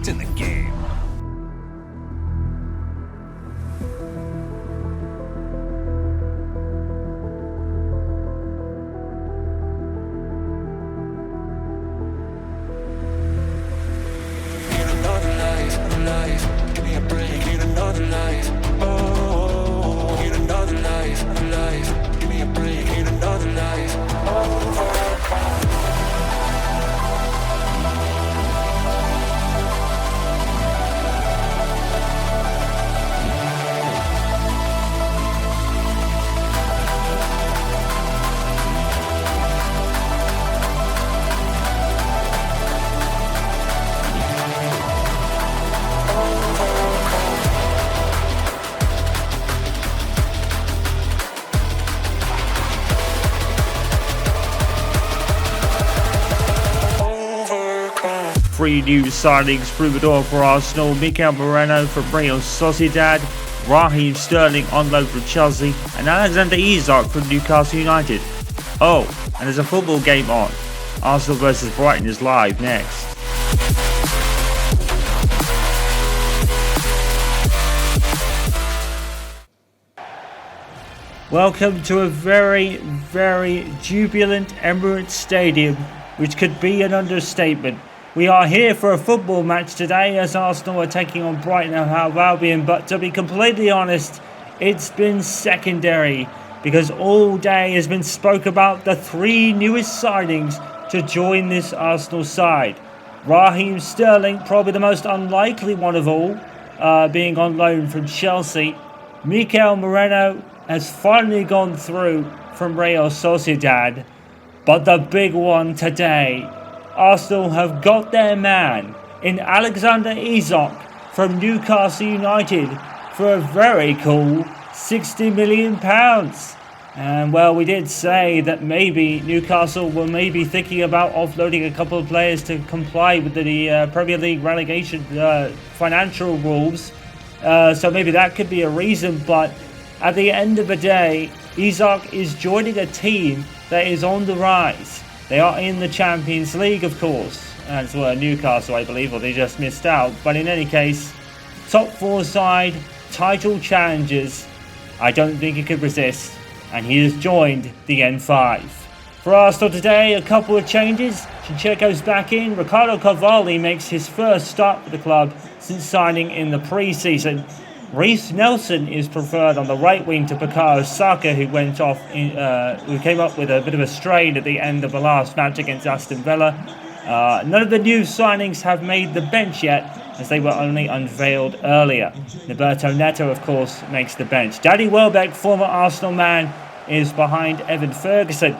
hooked in the game. Give me a break, need another life. Oh, need another life, life. Give me a break, need another life. Three new signings through the door for Arsenal: Mikel Moreno from Real Sociedad, Raheem Sterling on loan from Chelsea, and Alexander Isak from Newcastle United. Oh, and there's a football game on. Arsenal vs Brighton is live next. Welcome to a very, very jubilant Emirates Stadium, which could be an understatement. We are here for a football match today as Arsenal are taking on Brighton and Hove Albion, but to be completely honest, it's been secondary because all day has been spoke about the three newest signings to join this Arsenal side. Raheem Sterling, probably the most unlikely one of all, being on loan from Chelsea. Mikel Moreno has finally gone through from Real Sociedad, but the big one today, Arsenal have got their man in Alexander Isak from Newcastle United for a very cool £60 million. And well, we did say that maybe Newcastle were maybe thinking about offloading a couple of players to comply with the Premier League relegation financial rules. So maybe that could be a reason, but at the end of the day, Isak is joining a team that is on the rise. They are in the Champions League, of course, as well Newcastle, I believe, or they just missed out. But in any case, top four side, title challengers. I don't think he could resist, and he has joined the N5. For Arsenal today, a couple of changes. Chincheco's back in. Ricardo Carvalho makes his first start for the club since signing in the pre-season. Reece Nelson is preferred on the right wing to Bukayo Saka, who came up with a bit of a strain at the end of the last match against Aston Villa. None of the new signings have made the bench yet, as they were only unveiled earlier. Roberto Neto, of course, makes the bench. Danny Welbeck, former Arsenal man, is behind Evan Ferguson,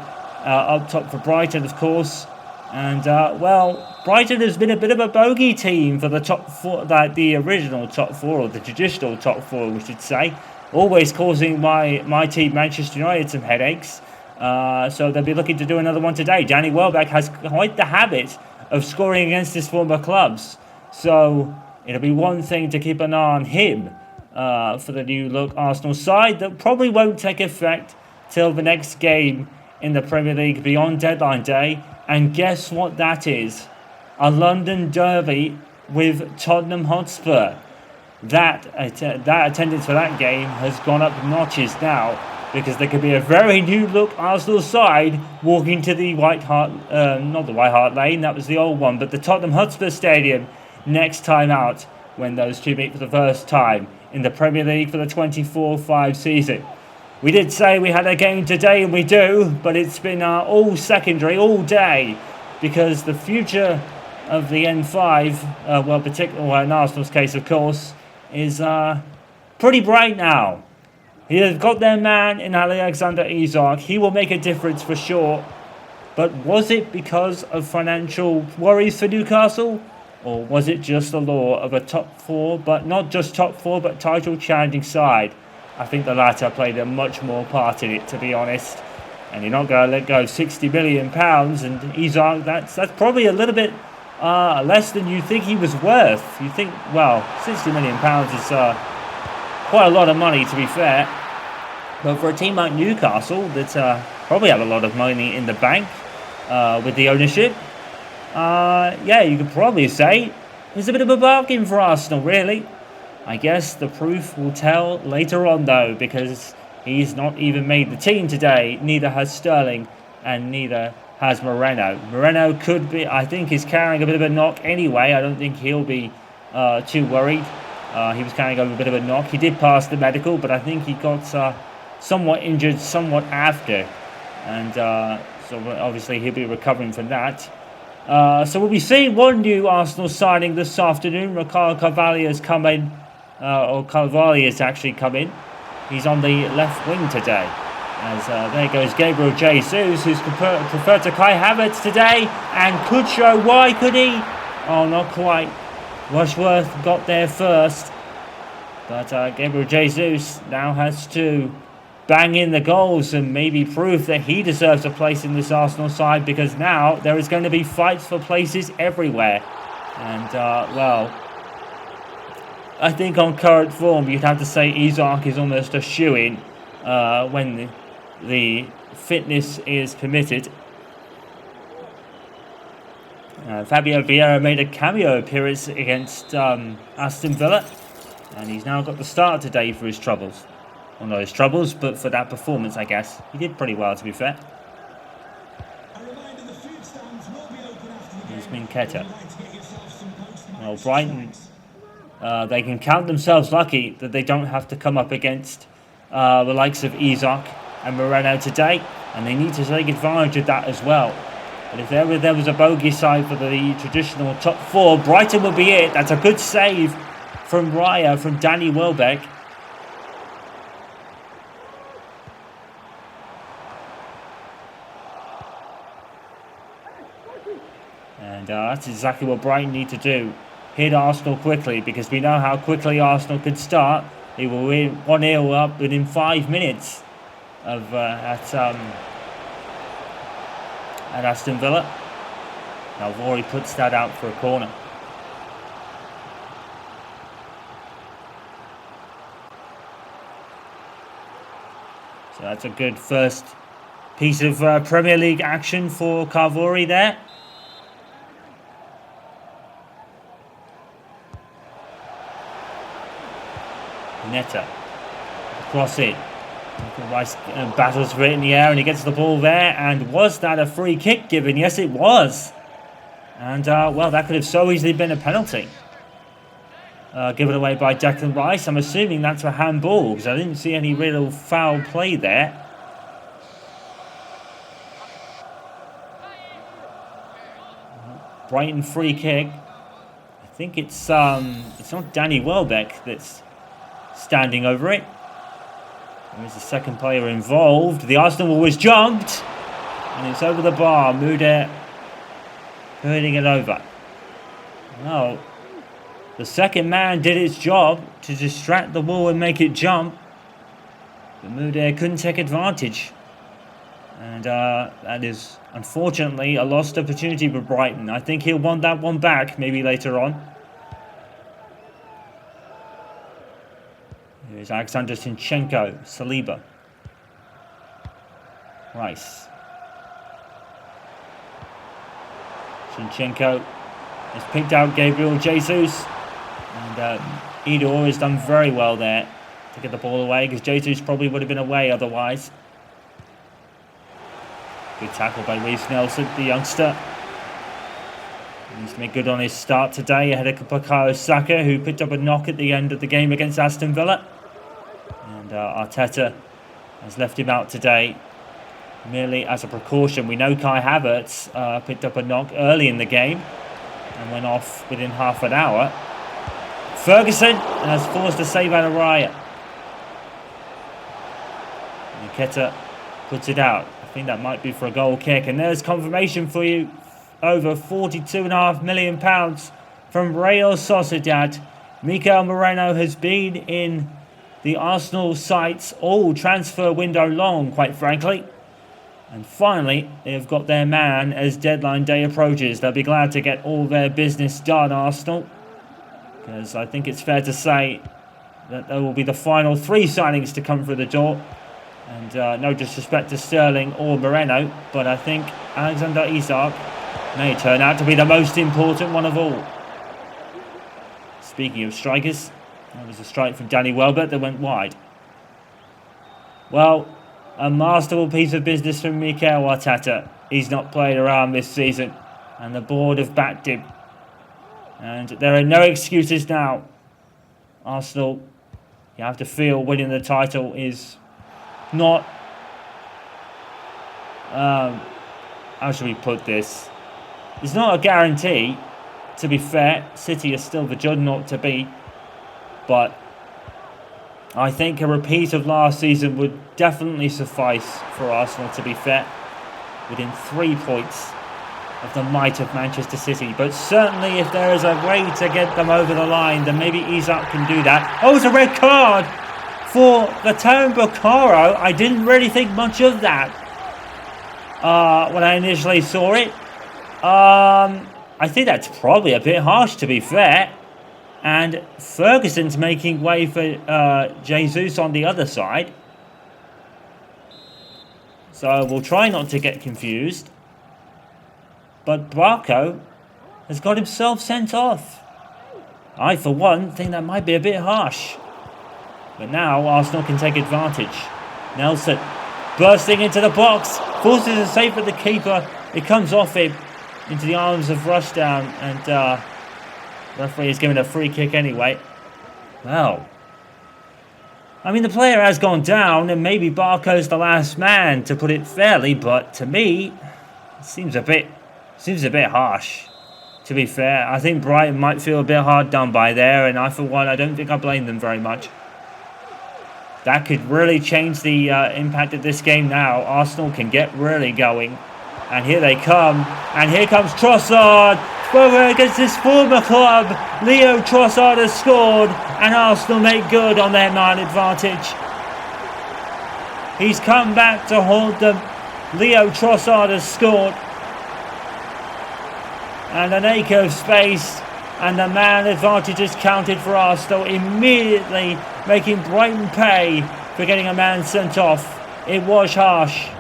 up top for Brighton, of course. And, Brighton has been a bit of a bogey team for the top four, the original top four, or the traditional top four, we should say. Always causing my team, Manchester United, some headaches. So they'll be looking to do another one today. Danny Welbeck has quite the habit of scoring against his former clubs. So it'll be one thing to keep an eye on him for the new look Arsenal side that probably won't take effect till the next game in the Premier League beyond deadline day. And guess what that is? A London derby with Tottenham Hotspur. That attendance for that game has gone up notches now, because there could be a very new look Arsenal side walking to the not the White Hart Lane, that was the old one, but the Tottenham Hotspur Stadium next time out, when those two meet for the first time in the Premier League for the 24-25 season. We did say we had a game today, and we do, but it's been all secondary all day, because the future of the N5, particularly in Arsenal's case, of course, is pretty bright now. He has got their man in Alexander Isak. He will make a difference for sure. But was it because of financial worries for Newcastle? Or was it just the law of a top four, but not just top four, but title challenging side? I think the latter played a much more part in it, to be honest. And you're not going to let go of £60 million, and Isak, that's probably a little bit less than you think he was worth. You think, well, £60 million is quite a lot of money, to be fair. But for a team like Newcastle that probably have a lot of money in the bank with the ownership, you could probably say It was a bit of a bargain for Arsenal, really. I guess the proof will tell later on, though, because he's not even made the team today. Neither has Sterling, and neither has Moreno. Moreno could be, I think, he's carrying a bit of a knock anyway. I don't think he'll be too worried. He was carrying a bit of a knock. He did pass the medical, but I think he got somewhat injured somewhat after. And so obviously he'll be recovering from that. So we'll be seeing one new Arsenal signing this afternoon. Ricardo Carvalho has come in, or Carvalho has actually come in. He's on the left wing today. As there goes Gabriel Jesus, who's preferred to Kai Havertz today, and could show why could he? Oh, not quite. Rushworth got there first, but Gabriel Jesus now has to bang in the goals and maybe prove that he deserves a place in this Arsenal side, because now there is going to be fights for places everywhere. And, well, I think on current form, you'd have to say Isak is almost a shoo-in when the fitness is permitted. Fabio Vieira made a cameo appearance against Aston Villa, and he's now got the start today for his troubles. Well, not his troubles, but for that performance, I guess. He did pretty well, to be fair. Here's Minketa. Well, Brighton, they can count themselves lucky that they don't have to come up against the likes of Isak and Moreno today, and they need to take advantage of that as well. But if there was a bogey side for the traditional top four, Brighton would be it. That's a good save from Raya, from Danny Welbeck. And that's exactly what Brighton need to do. Hit Arsenal quickly, because we know how quickly Arsenal can start. They will win 1-0 up within 5 minutes of at Aston Villa. Now Vori puts that out for a corner. So that's a good first piece of Premier League action for Carvalho there. Netta. Cross it. Rice battles for it in the air, and he gets the ball there. And was that a free kick given? Yes, it was. And, well, that could have so easily been a penalty. Given away by Declan Rice. I'm assuming that's a handball, because I didn't see any real foul play there. Brighton free kick. I think it's not Danny Welbeck that's standing over it. There's the second player involved. The Arsenal ball was jumped, and it's over the bar. Mude putting it over. Well, the second man did its job to distract the ball and make it jump, but Mude couldn't take advantage. And that is, unfortunately, a lost opportunity for Brighton. I think he'll want that one back, maybe later on. Here's Alexander Zinchenko, Saliba. Rice. Zinchenko has picked out Gabriel Jesus. And Idor has done very well there to get the ball away, because Jesus probably would have been away otherwise. Good tackle by Reece Nelson, the youngster. He needs to make good on his start today ahead of Bukayo Saka, who picked up a knock at the end of the game against Aston Villa. And Arteta has left him out today merely as a precaution. We know Kai Havertz picked up a knock early in the game and went off within half an hour. Ferguson has forced a save out of Raya. Nketiah puts it out. I think that might be for a goal kick. And there's confirmation for you. Over £42.5 million from Real Sociedad. Mikel Moreno has been in the Arsenal sights all transfer window long, quite frankly. And finally, they've got their man as deadline day approaches. They'll be glad to get all their business done, Arsenal. Because I think it's fair to say that there will be the final 3 signings to come through the door. And no disrespect to Sterling or Moreno, but I think Alexander Isak may turn out to be the most important one of all. Speaking of strikers, that was a strike from Danny Welbeck that went wide. Well, a masterful piece of business from Mikel Arteta. He's not played around this season, and the board have backed him. And there are no excuses now. Arsenal, you have to feel winning the title is not... how should we put this? It's not a guarantee. To be fair, City is still the juggernaut to beat. But I think a repeat of last season would definitely suffice for Arsenal, to be fair. Within 3 points of the might of Manchester City. But certainly if there is a way to get them over the line, then maybe Isak can do that. Oh, it's a red card for the Town Bucaro. I didn't really think much of that when I initially saw it. I think that's probably a bit harsh, to be fair. And Ferguson's making way for Jesus on the other side. So we'll try not to get confused. But Barco has got himself sent off. I, for one, think that might be a bit harsh. But now Arsenal can take advantage. Nelson bursting into the box. Forces a save at the keeper. It comes off him into the arms of Rushdown. And referee is giving a free kick anyway. Well, I mean, the player has gone down, and maybe Barco's the last man, to put it fairly, but to me, it seems a bit harsh, to be fair. I think Brighton might feel a bit hard done by there, and I, for one, I don't think I blame them very much. That could really change the impact of this game now. Arsenal can get really going. And here they come, and here comes Trossard. Against his former club, Leo Trossard has scored, and Arsenal make good on their man advantage. He's come back to hold them. Leo Trossard has scored, and an acre of space, and the man advantage is counted for Arsenal, immediately making Brighton pay for getting a man sent off. It was harsh.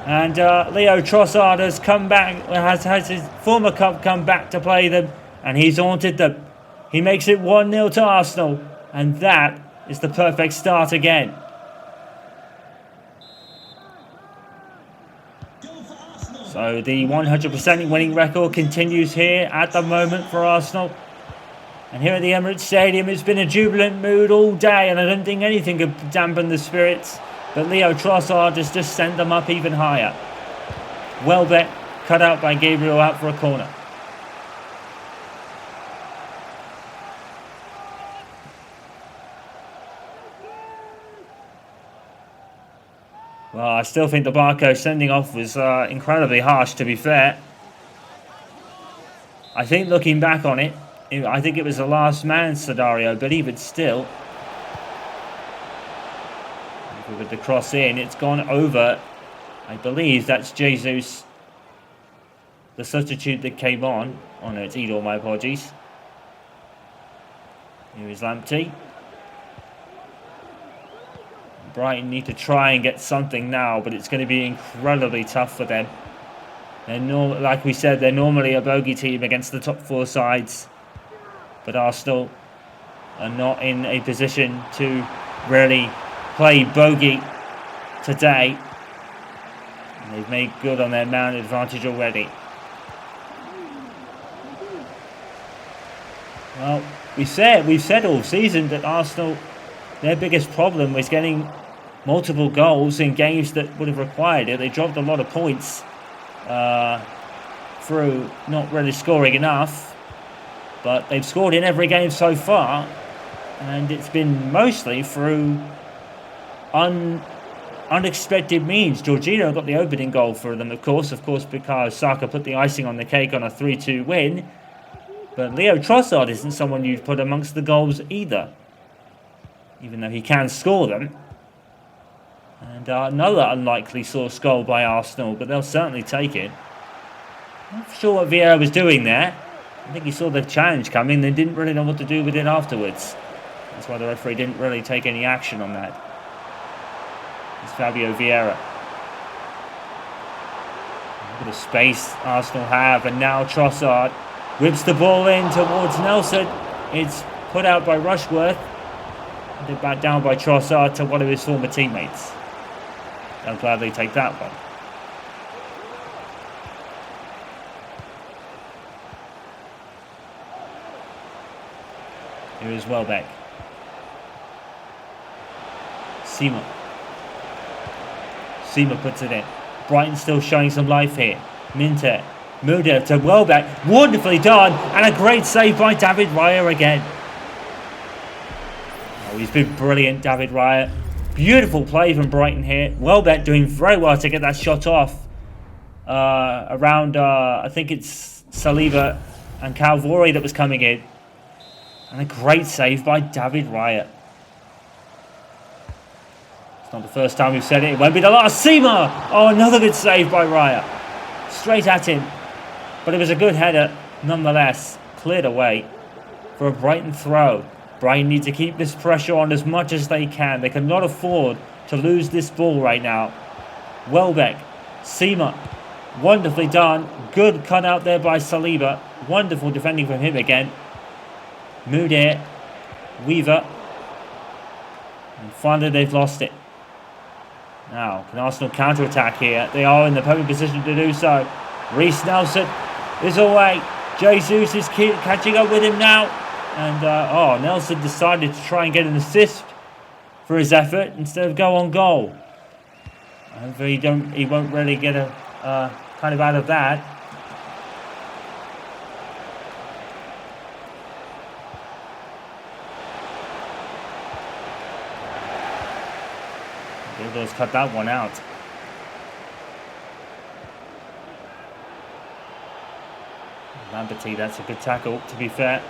And Leo Trossard has come back, has his former club come back to play them, and he's haunted them. He makes it 1-0 to Arsenal, and that is the perfect start again. So the 100% winning record continues here at the moment for Arsenal. And here at the Emirates Stadium, it's been a jubilant mood all day, and I don't think anything could dampen the spirits. But Leo Trossard has just sent them up even higher. Welbeck cut out by Gabriel out for a corner. Well, I still think the Barco sending off was incredibly harsh, to be fair. I think looking back on it, I think it was the last man scenario, but even still, with the cross in, it's gone over. I believe that's Jesus, the substitute that came on. Oh no, it's Edor, my apologies. Here is Lamptey. Brighton need to try and get something now, but it's going to be incredibly tough for them. They're like we said, they're normally a bogey team against the top 4 sides, but Arsenal are not in a position to really play bogey today. And they've made good on their man advantage already. Well, we've said all season that Arsenal, their biggest problem was getting multiple goals in games that would have required it. They dropped a lot of points through not really scoring enough, but they've scored in every game so far, and it's been mostly through unexpected means. Jorginho got the opening goal for them, of course, because Saka put the icing on the cake on a 3-2 win. But Leo Trossard isn't someone you'd put amongst the goals either, even though he can score them. And another unlikely source goal by Arsenal, but they'll certainly take it. I'm not sure what Vieira was doing there. I think he saw the challenge coming and didn't really know what to do with it afterwards. That's why the referee didn't really take any action on that. It's Fabio Vieira. Look at the space Arsenal have, and now Trossard Whips the ball in towards Nelson. It's put out by Rushworth. And back down by Trossard to one of his former teammates. They'll gladly take that one. Here is Welbeck. Seamer. Seamer puts it in. Brighton still showing some life here. Minter. Muda to Welbeck. Wonderfully done. And a great save by David Raya again. Oh, he's been brilliant, David Raya. Beautiful play from Brighton here. Welbeck doing very well to get that shot off. Around, I think it's Saliba and Calvori that was coming in. And a great save by David Raya. It's not the first time we've said it. It won't be the last. Seamer! Oh, another good save by Raya. Straight at him. But it was a good header, nonetheless. Cleared away for a Brighton throw. Brighton need to keep this pressure on as much as they can. They cannot afford to lose this ball right now. Welbeck. Seamer. Wonderfully done. Good cut out there by Saliba. Wonderful defending from him again. Mudir, Weaver, and finally they've lost it. Now, can Arsenal counter-attack here? They are in the perfect position to do so. Reece Nelson is away. Jesus is catching up with him now. And, Nelson decided to try and get an assist for his effort instead of go on goal. Hopefully he won't really get a kind of out of that. Let's cut that one out. Lamberty, that's a good tackle, to be fair.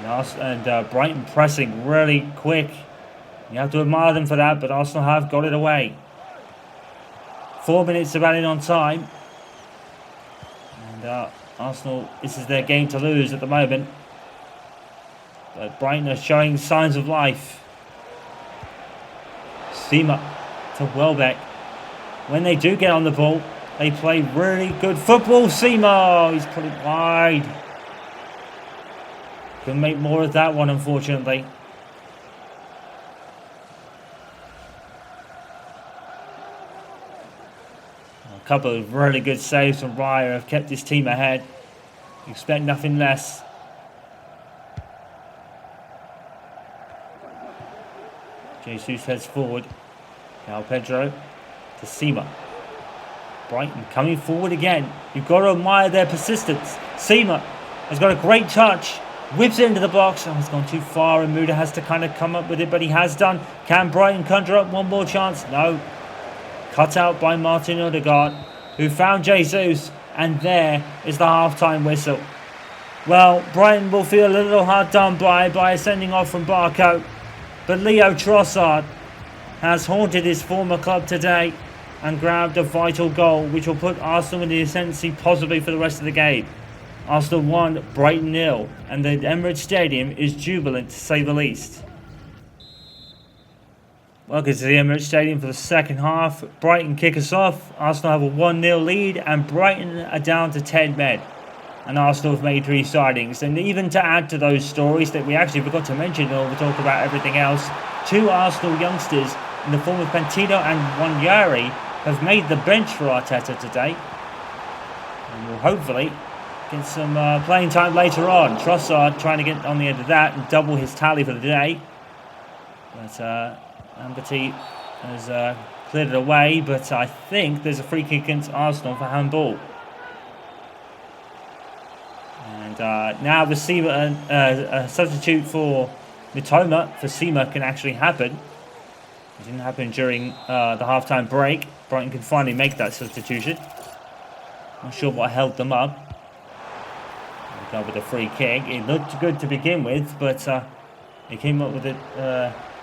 And Brighton pressing really quick. You have to admire them for that, but Arsenal have got it away. 4 minutes of added on time. And Arsenal, this is their game to lose at the moment. But Brighton are showing signs of life. Seamer to Welbeck. When they do get on the ball, they play really good football. Seamer, he's put it wide. Couldn't make more of that one, unfortunately. A couple of really good saves from Raya have kept his team ahead. Expect nothing less. Jesus heads forward. Now Pedro to Seamer. Brighton coming forward again. You've got to admire their persistence. Seamer has got a great touch. Whips it into the box. Oh, he's gone too far and Muda has to kind of come up with it, but he has done. Can Brighton conjure up one more chance? No. Cut out by Martin Odegaard, who found Jesus, and there is the half-time whistle. Well, Brighton will feel a little hard done by a sending off from Barco. But Leo Trossard has haunted his former club today and grabbed a vital goal which will put Arsenal in the ascendancy possibly for the rest of the game. Arsenal 1, Brighton 0, and the Emirates Stadium is jubilant to say the least. Welcome to the Emirates Stadium for the second half. Brighton kick us off. Arsenal have a 1-0 lead and Brighton are down to 10 men. And Arsenal have made 3 signings. And even to add to those stories that we actually forgot to mention when we talk about everything else, 2 Arsenal youngsters in the form of Pentino and Wanyari have made the bench for Arteta today. And will hopefully get some playing time later on. Trossard trying to get on the end of that and double his tally for the day. But Lamberty has cleared it away. But I think there's a free kick against Arsenal for handball. And now the Seamer, a substitute for Mitoma for Seamer can actually happen. It didn't happen during the half-time break. Brighton can finally make that substitution. Not sure what held them up. They go with a free kick. It looked good to begin with, but they came up with it.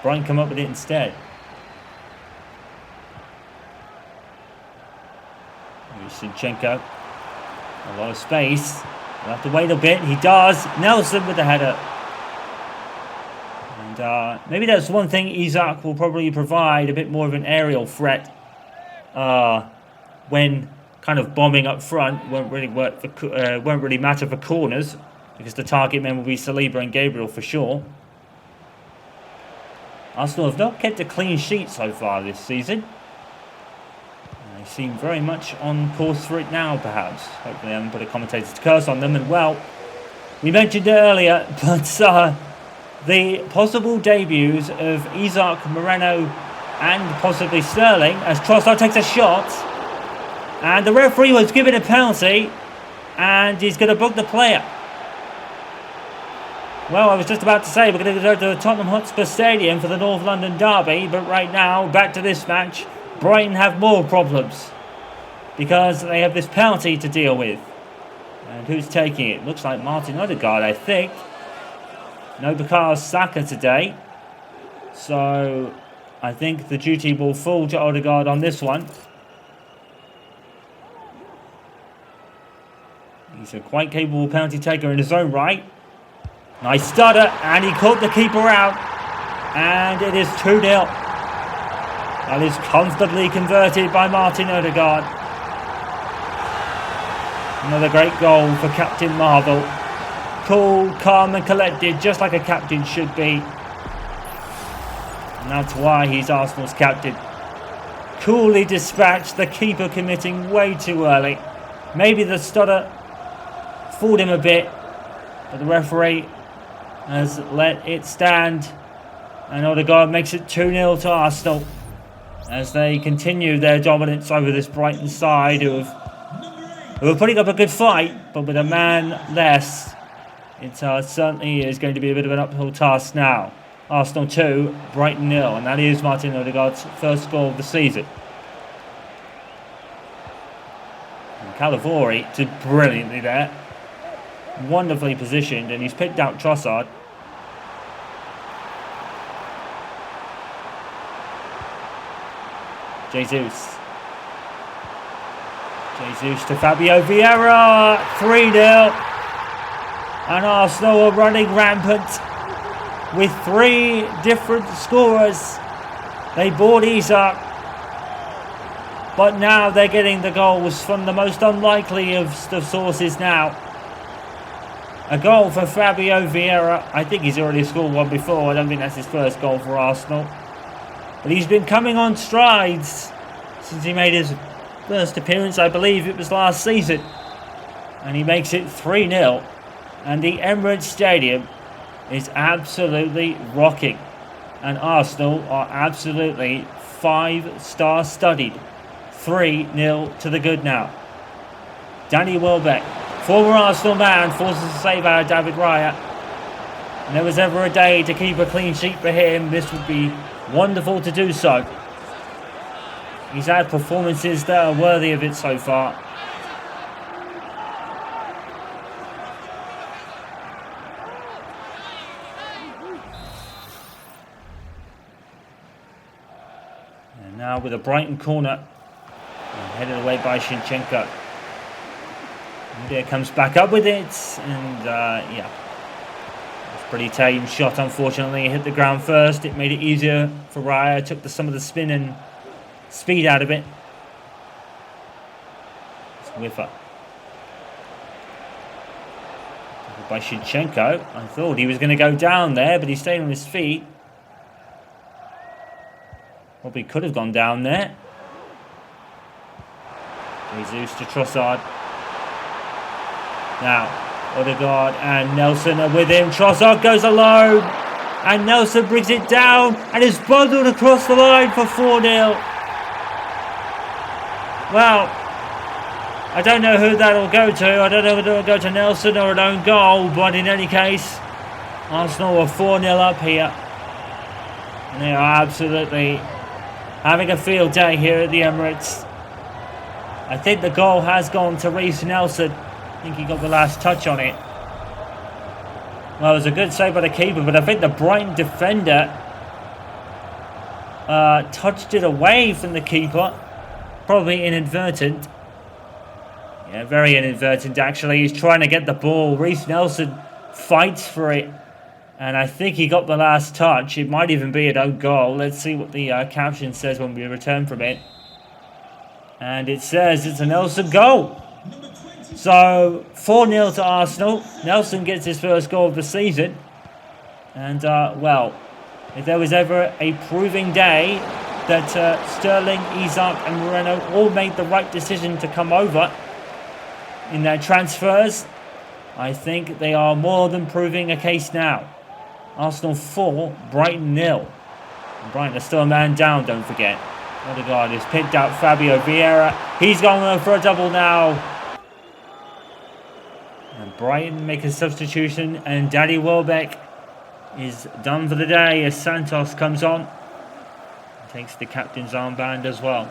Brighton come up with it instead. Here's Zinchenko. A lot of space. We'll have to wait a bit. He does. Nelson with the header. And maybe that's one thing Isak will probably provide, a bit more of an aerial threat when kind of bombing up front won't really work for, won't really matter for corners, because the target men will be Saliba and Gabriel for sure. Arsenal have not kept a clean sheet so far this season. They seem very much on course for it now, perhaps. Hopefully I haven't put a commentator's curse on them. And well, we mentioned it earlier, but the possible debuts of Isaac, Moreno and possibly Sterling, as Trossard takes a shot. And the referee was given a penalty, and he's going to book the player. Well, I was just about to say we're going to go to the Tottenham Hotspur Stadium for the North London derby, but right now, back to this match, Brighton have more problems because they have this penalty to deal with. And who's taking it? Looks like Martin Odegaard, I think. No Bukayo Saka today. So I think the duty will fall to Odegaard on this one. He's a quite capable penalty taker in his own right. Nice stutter, and he caught the keeper out. And it is 2-0. That is comfortably converted by Martin Odegaard. Another great goal for Captain Marvel. Cool, calm and collected, just like a captain should be. And that's why he's Arsenal's captain. Coolly dispatched, the keeper committing way too early. Maybe the stutter fooled him a bit, but the referee has let it stand, and Odegaard makes it 2-0 to Arsenal as they continue their dominance over this Brighton side who are putting up a good fight, but with a man less, it certainly is going to be a bit of an uphill task now. Arsenal 2, Brighton 0, and that is Martin Odegaard's first goal of the season. And Calavori did brilliantly there. Wonderfully positioned, and he's picked out Trossard. Jesus to Fabio Vieira, 3-0. And Arsenal are running rampant with 3 different scorers. They bought Isaac, but now they're getting the goals from the most unlikely of the sources now. A goal for Fabio Vieira. I think he's already scored one before. I don't think that's his first goal for Arsenal. But he's been coming on strides since he made his first appearance. I believe it was last season. And he makes it 3-0. And the Emirates Stadium is absolutely rocking. And Arsenal are absolutely 5-star studied. 3-0 to the good now. Danny Welbeck, former Arsenal man, forces a save out of David Raya. And there was ever a day to keep a clean sheet for him, this would be wonderful to do so. He's had performances that are worthy of it so far. And now with a Brighton corner, headed away by Shinchenko. There comes back up with it, and yeah, it's a pretty tame shot. Unfortunately, it hit the ground first. It made it easier for Raya. Took some of the spin and speed out of it. It's Whiffer by Shinchenko. I thought he was going to go down there, but he stayed on his feet. Probably could have gone down there. Jesus to Trossard. Now, Odegaard and Nelson are with him. Trossard goes alone. And Nelson brings it down and is bundled across the line for 4-0. Well, I don't know who that'll go to. I don't know whether it'll go to Nelson or an own goal. But in any case, Arsenal are 4-0 up here. And they are absolutely having a field day here at the Emirates. I think the goal has gone to Reece Nelson. I think he got the last touch on it. Well, it was a good save by the keeper, but I think the Brighton defender touched it away from the keeper. Probably inadvertent. Yeah, very inadvertent actually. He's trying to get the ball. Reece Nelson fights for it. And I think he got the last touch. It might even be an own goal. Let's see what the caption says when we return from it. And it says it's a Nelson goal. So 4-0 to Arsenal. Nelson gets his first goal of the season. And, well, if there was ever a proving day that Sterling, Isak and Moreno all made the right decision to come over in their transfers, I think they are more than proving a case now. Arsenal 4, Brighton 0. And Brighton are still a man down, don't forget. Odegaard has picked out Fabio Vieira. He's going for a double now. And Brighton make a substitution, and Daddy Welbeck is done for the day as Santos comes on. Takes the captain's armband as well.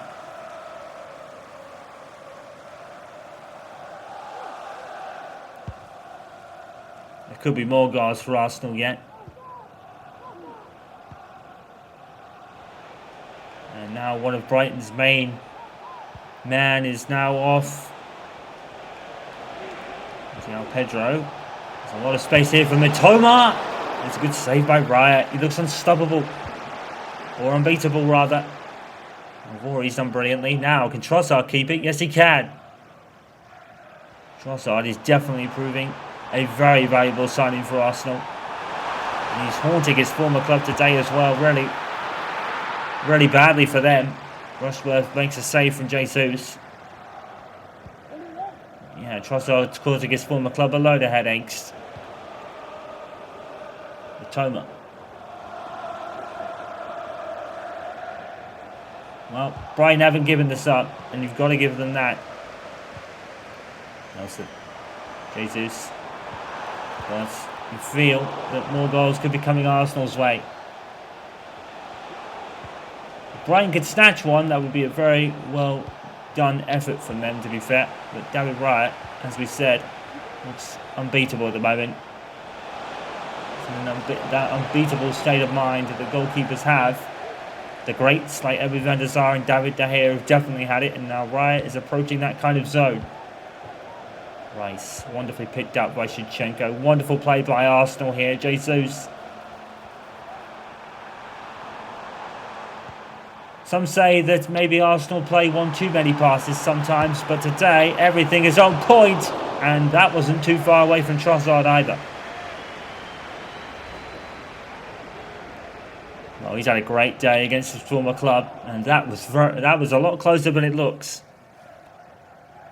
There could be more goals for Arsenal yet. And now one of Brighton's main man is now off. Now Pedro. There's a lot of space here for Mitoma. It's a good save by Raya. He looks unstoppable. Or unbeatable, rather. He's done brilliantly. Now, can Trossard keep it? Yes, he can. Trossard is definitely proving a very valuable signing for Arsenal. And he's haunting his former club today as well. Really badly for them. Rushworth makes a save from Jesus. Yeah, Trossard's causing his former club a load of headaches. Mitoma. Well, Brighton haven't given this up, and you've got to give them that. Nelson. Jesus. But you feel that more goals could be coming Arsenal's way. If Brighton could snatch one, that would be a very well done effort from them, to be fair. But David Raya, as we said, looks unbeatable at the moment. It's that unbeatable state of mind that the goalkeepers have. The greats like Edwin van der Sar and David De Gea have definitely had it, and now Raya is approaching that kind of zone. Rice, wonderfully picked up by Shevchenko. Wonderful play by Arsenal here. Jesus. Some say that maybe Arsenal play one too many passes sometimes, but today everything is on point, and that wasn't too far away from Trossard either. Well, he's had a great day against his former club, and that was a lot closer than it looks.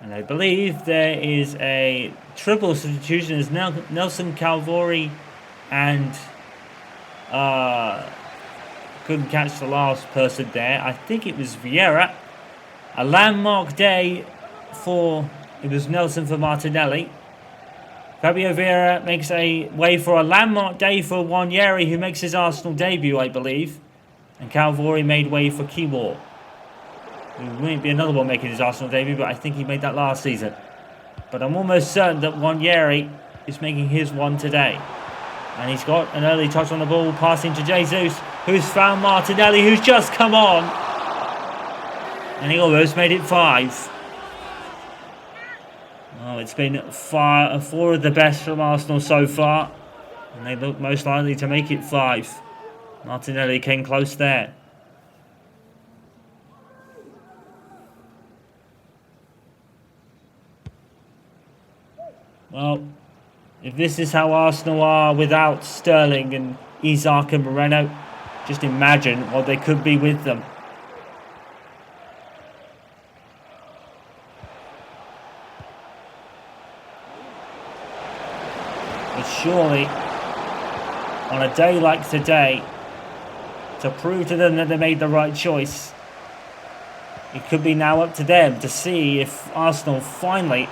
And I believe there is a triple substitution as Nelson, Calvori, and couldn't catch the last person there. I think it was Vieira. A landmark day for, it was Nelson for Martinelli. Fabio Vieira makes a way for a landmark day for Wanyeri, who makes his Arsenal debut, I believe. And Calvori made way for Kiwor. There might be another one making his Arsenal debut, but I think he made that last season. But I'm almost certain that Wanyeri is making his one today. And he's got an early touch on the ball, passing to Jesus, who's found Martinelli, who's just come on. And he almost made it 5. Oh, it's been four of the best from Arsenal so far. And they look most likely to make it 5. Martinelli came close there. Well, if this is how Arsenal are without Sterling and Isak and Moreno, just imagine what they could be with them. But surely, on a day like today, to prove to them that they made the right choice, it could be now up to them to see if Arsenal finally,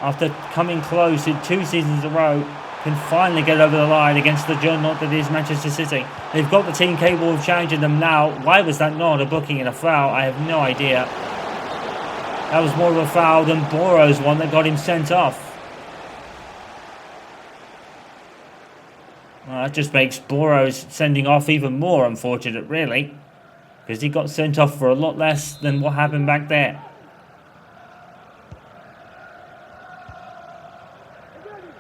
after coming close in 2 seasons in a row, can finally get over the line against the juggernaut that is Manchester City. They've got the team capable of challenging them now. Why was that not a booking and a foul? I have no idea. That was more of a foul than Boro's one that got him sent off. Well, that just makes Boro's sending off even more unfortunate, really. Because he got sent off for a lot less than what happened back there.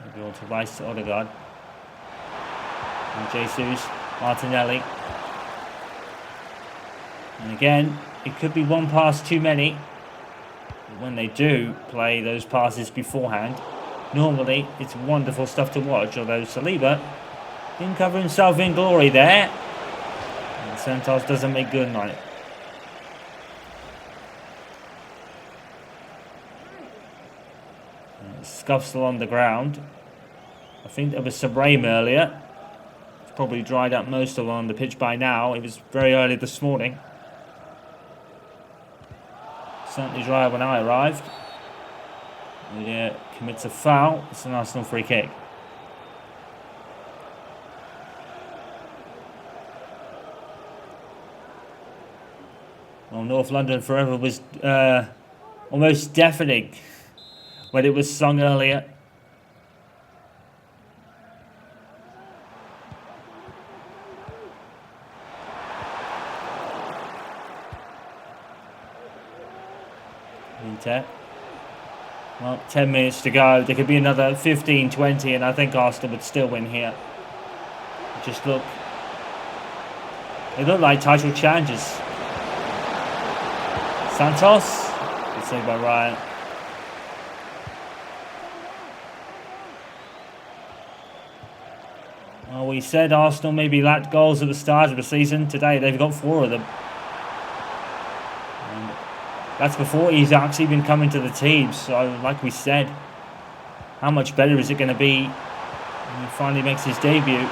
Maybe on to Rice to Odegaard. And Jesus, Martinelli. And again, it could be one pass too many. when they do play those passes beforehand, normally it's wonderful stuff to watch, although Saliba didn't cover himself in glory there. And Santos doesn't make good on it. Scuffs along the ground. I think there was some rain earlier. It's probably dried up most along the pitch by now. It was very early this morning. Certainly dry when I arrived. He commits a foul. It's an Arsenal free kick. Well, North London Forever was almost deafening when it was sung earlier. Inter. Well, 10 minutes to go. There could be another 15, 20, and I think Arsenal would still win here. Just look. They look like title challenges. Santos. Good save by Ryan. Well, we said Arsenal maybe lacked goals at the start of the season. Today they've got 4 of them. And that's before he's actually been coming to the team. So, like we said, how much better is it going to be when he finally makes his debut?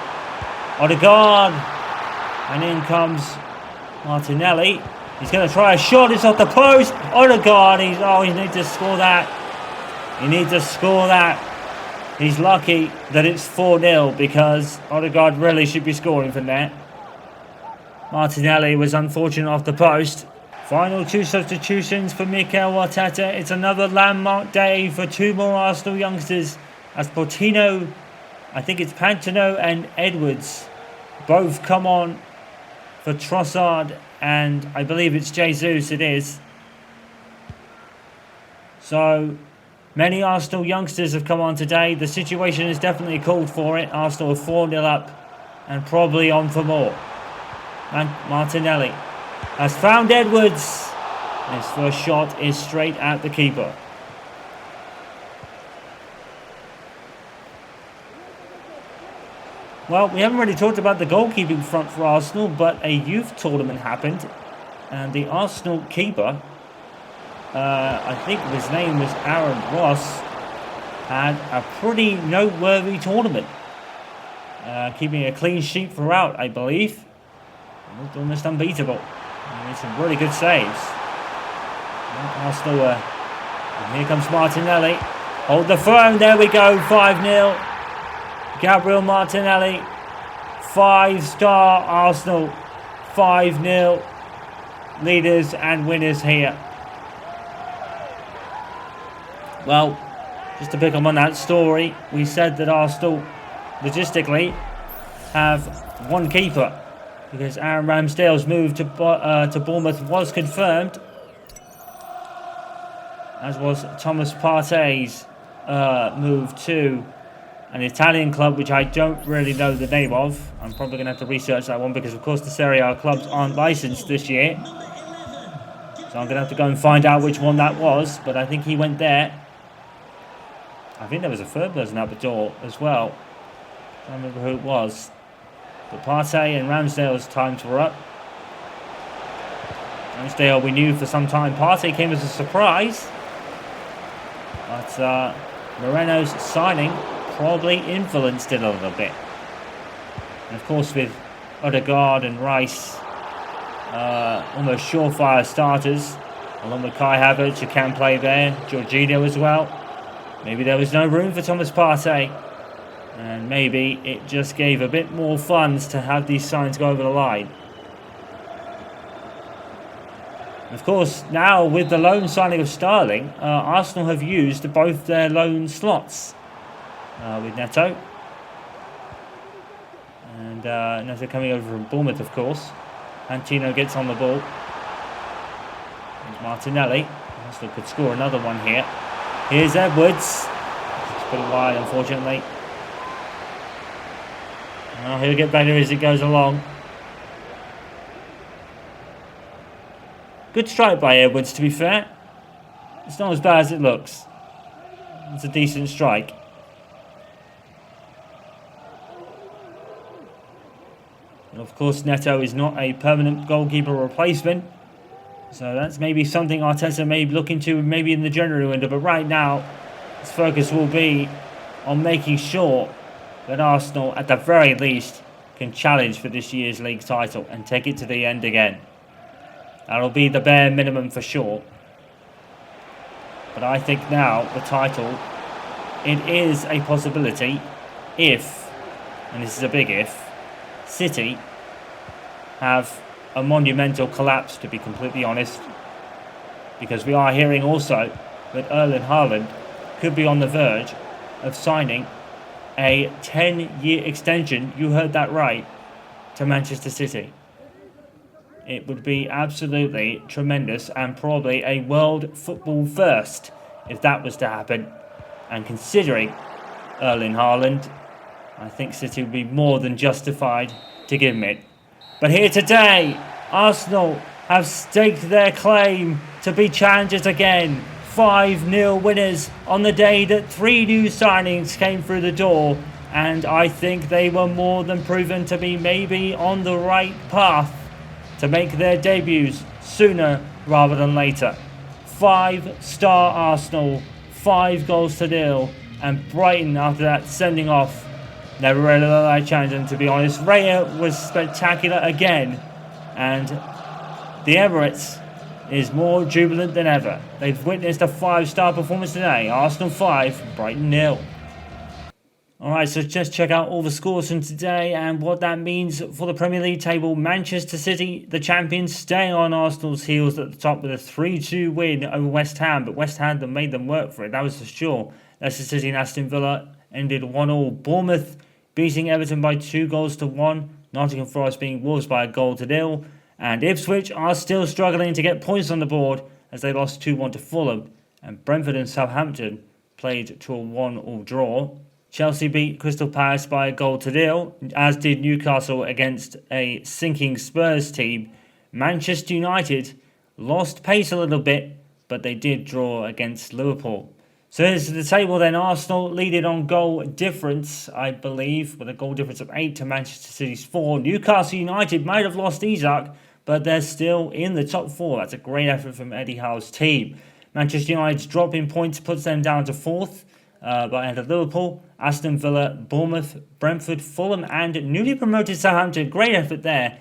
Odegaard! And in comes Martinelli. He's going to try a shot. It's off the post. Odegaard. He needs to score that. He needs to score that. He's lucky that it's 4-0 because Odegaard really should be scoring from there. Martinelli was unfortunate off the post. Final 2 substitutions for Mikel Arteta. It's another landmark day for 2 more Arsenal youngsters as Portino, I think it's Pantano and Edwards, both come on for Trossard, and I believe it's Jesus it is. So many Arsenal youngsters have come on today. The situation has definitely called for it. Arsenal are 4-0 up and probably on for more. And Martinelli has found Edwards. His first shot is straight at the keeper. Well, we haven't really talked about the goalkeeping front for Arsenal, but a youth tournament happened. And the Arsenal keeper, I think his name was Aaron Ross, had a pretty noteworthy tournament. Keeping a clean sheet throughout, I believe. Looked almost unbeatable. He made some really good saves. Arsenal, and here comes Martinelli. Hold the phone, there we go, 5-0. Gabriel Martinelli, 5-star Arsenal, 5-0. Leaders and winners here. Well, just to pick up on that story, we said that Arsenal, logistically, have 1 keeper. Because Aaron Ramsdale's move to Bournemouth was confirmed. As was Thomas Partey's move to an Italian club which I don't really know the name of. I'm probably going to have to research that one because of course the Serie A clubs aren't licensed this year. So I'm going to have to go and find out which one that was. But I think he went there. I think there was a third person out the door as well. I don't remember who it was. But Partey and Ramsdale's times were up. Ramsdale we knew for some time. Partey came as a surprise. But Moreno's signing probably influenced it a little bit. And of course with Odegaard and Rice almost surefire starters, along with Kai Havertz who can play there, Jorginho as well. Maybe there was no room for Thomas Partey. And maybe it just gave a bit more funds to have these signs go over the line. Of course, now with the loan signing of Sterling, Arsenal have used both their loan slots with Neto. And Neto coming over from Bournemouth, of course. Antino gets on the ball. And Martinelli. Arsenal could score another one here. Here's Edwards. It's pretty wide, unfortunately. Well, he'll get better as it goes along. Good strike by Edwards, to be fair. It's not as bad as it looks. It's a decent strike. And of course, Neto is not a permanent goalkeeper replacement. So that's maybe something Arteta may look into maybe in the January window. But right now, his focus will be on making sure that Arsenal, at the very least, can challenge for this year's league title and take it to the end again. That'll be the bare minimum for sure. But I think now the title, it is a possibility if, and this is a big if, City have a monumental collapse, to be completely honest. Because we are hearing also that Erling Haaland could be on the verge of signing a 10-year extension, you heard that right, to Manchester City. It would be absolutely tremendous and probably a world football first if that was to happen. And considering Erling Haaland, I think City would be more than justified to give him it. But here today, Arsenal have staked their claim to be challengers again. 5-0 winners on the day that 3 new signings came through the door. And I think they were more than proven to be maybe on the right path to make their debuts sooner rather than later. 5-star Arsenal, 5-0, and Brighton after that sending off never really looked like challenging, to be honest. Raya was spectacular again, and the Emirates is more jubilant than ever. They've witnessed a 5-star performance today. Arsenal 5, Brighton 0. Alright, so just check out all the scores from today and what that means for the Premier League table. Manchester City, the champions, staying on Arsenal's heels at the top with a 3-2 win over West Ham. But West Ham made them work for it, that was for sure. Leicester City and Aston Villa ended 1-1. Bournemouth beating Everton by 2-1. Nottingham Forest beating Wolves by 1-0. And Ipswich are still struggling to get points on the board as they lost 2-1 to Fulham. And Brentford and Southampton played to a 1-1 draw. Chelsea beat Crystal Palace by 1-0, as did Newcastle against a sinking Spurs team. Manchester United lost pace a little bit, but they did draw against Liverpool. So here's the table then. Arsenal leading on goal difference, I believe, with a goal difference of 8 to Manchester City's 4. Newcastle United might have lost Isak, but they're still in the top 4. That's a great effort from Eddie Howe's team. Manchester United's drop in points puts them down to 4th. By ahead of Liverpool, Aston Villa, Bournemouth, Brentford, Fulham, and newly promoted Southampton. Great effort there,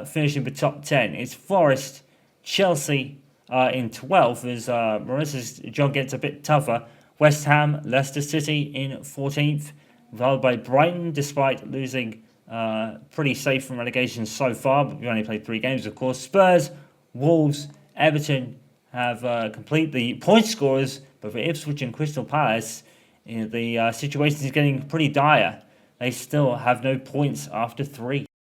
finishing the top 10. It's Forest, Chelsea in 12th as Maurice's job gets a bit tougher. West Ham, Leicester City in 14th, followed by Brighton, despite losing pretty safe from relegation so far, but we only played 3 games, of course. Spurs, Wolves, Everton have complete the point scorers. But for Ipswich and Crystal Palace, the situation is getting pretty dire. They still have no points after 3.